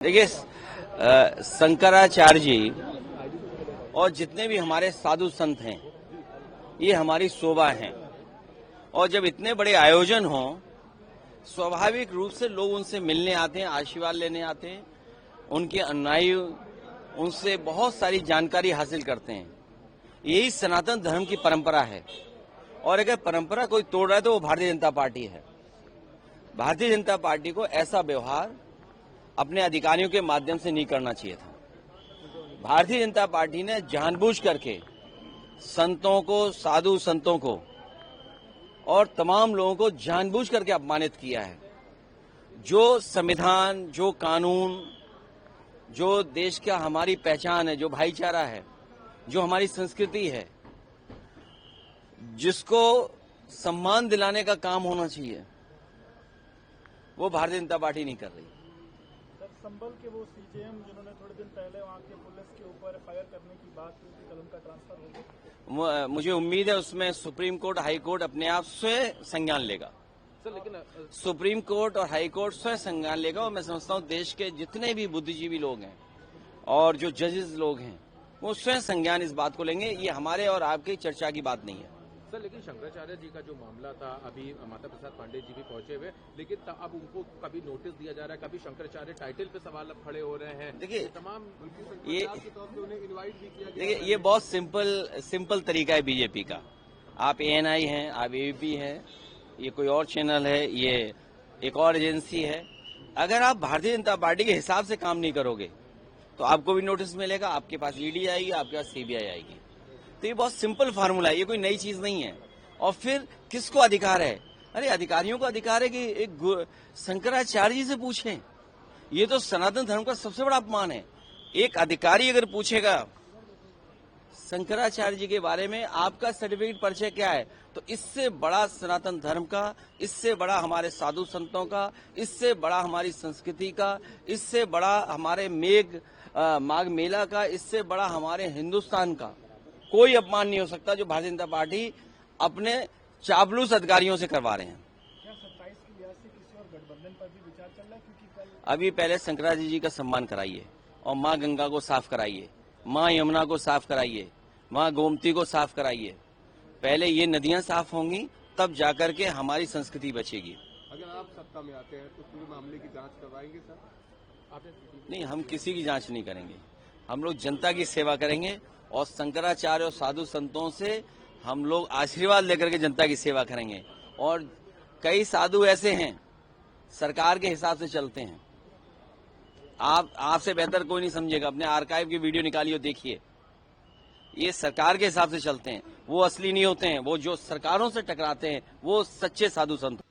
देखिए, शंकराचार्य जी और जितने भी हमारे साधु संत हैं, ये हमारी शोभा हैं। और जब इतने बड़े आयोजन हों, स्वाभाविक रूप से लोग उनसे मिलने आते हैं, आशीर्वाद लेने आते हैं, उनके अनुयायी उनसे बहुत सारी जानकारी हासिल करते हैं। यही सनातन धर्म की परंपरा है। और अगर परंपरा कोई तोड़ रहा है तो वो भारतीय जनता पार्टी है। भारतीय जनता पार्टी को ऐसा व्यवहार अपने अधिकारियों के माध्यम से नहीं करना चाहिए था। भारतीय जनता पार्टी ने जानबूझ करके संतों को, साधु संतों को और तमाम लोगों को जानबूझ करके अपमानित किया है। जो संविधान, जो कानून, जो देश का हमारी पहचान है, जो भाईचारा है, जो हमारी संस्कृति है, जिसको सम्मान दिलाने का काम होना चाहिए, वो भारतीय जनता पार्टी नहीं कर रही। संभल के वो सीजेएम जिन्होंने थोड़े दिन पहले वहाँ के पुलिस के ऊपर फायर करने की बात की थी, कल उनका ट्रांसफर हो गया। मुझे उम्मीद है उसमें सुप्रीम कोर्ट, हाई कोर्ट अपने आप स्वयं संज्ञान लेगा। सर, लेकिन सुप्रीम कोर्ट और हाई कोर्ट स्वयं संज्ञान लेगा। और मैं समझता हूँ देश के जितने भी बुद्धिजीवी लोग हैं और जो जजेस लोग हैं, वो स्वयं संज्ञान इस बात को लेंगे। ये हमारे और आपकी चर्चा की बात नहीं है। सर, लेकिन शंकराचार्य जी का जो मामला था, अभी माता प्रसाद पांडे जी भी पहुंचे हुए, लेकिन अब उनको कभी नोटिस दिया जा रहा है, कभी शंकराचार्य टाइटल पे सवाल अब खड़े हो रहे हैं। देखिए, तमाम ये उन्हें इनवाइट भी किया गया। देखिए, ये बहुत सिंपल तरीका है बीजेपी का। आप एएनआई हैं, आप एबीपी हैं, ये कोई और चैनल है, ये एक और एजेंसी है। अगर आप भारतीय जनता पार्टी के हिसाब से काम नहीं करोगे तो आपको भी नोटिस मिलेगा, आपके पास ईडी आएगी, आपके पास सीबीआई आएगी। तो ये बहुत सिंपल फार्मूला है, ये कोई नई चीज नहीं है। और फिर किसको अधिकार है? अरे अधिकारियों को अधिकार है कि एक शंकराचार्य जी से पूछें। ये तो सनातन धर्म का सबसे बड़ा अपमान है। एक अधिकारी अगर पूछेगा शंकराचार्य जी के बारे में, आपका सर्टिफिकेट परिचय क्या है, तो इससे बड़ा सनातन धर्म का, इससे बड़ा हमारे साधु संतों का, इससे बड़ा हमारी संस्कृति का, इससे बड़ा हमारे माघ मेला का, इससे बड़ा हमारे हिंदुस्तान का कोई अपमान नहीं हो सकता जो भारतीय जनता पार्टी अपने चापलूस अधिकारियों से करवा रहे हैं। क्या 27 की लिहाज से किसी और गठबंधन पर भी विचार चल रहा है? क्योंकि कल अभी पहले शंकराचार्य जी का सम्मान कराइए और माँ गंगा को साफ कराइए, माँ यमुना को साफ कराइए, माँ गोमती को साफ कराइए। पहले ये नदियां साफ होंगी, तब जाकर के हमारी संस्कृति बचेगी। अगर आप सत्ता में आते हैं तो पूरे मामले की जांच करवाएंगे सर? नहीं, हम किसी की जांच नहीं करेंगे। हम लोग जनता की सेवा करेंगे और शंकराचार्य और साधु संतों से हम लोग आशीर्वाद लेकर के जनता की सेवा करेंगे। और कई साधु ऐसे हैं सरकार के हिसाब से चलते हैं। आपसे बेहतर कोई नहीं समझेगा। अपने आर्काइव की वीडियो निकालिए, देखिए। ये सरकार के हिसाब से चलते हैं, वो असली नहीं होते हैं। वो जो सरकारों से टकराते हैं वो सच्चे साधु संत।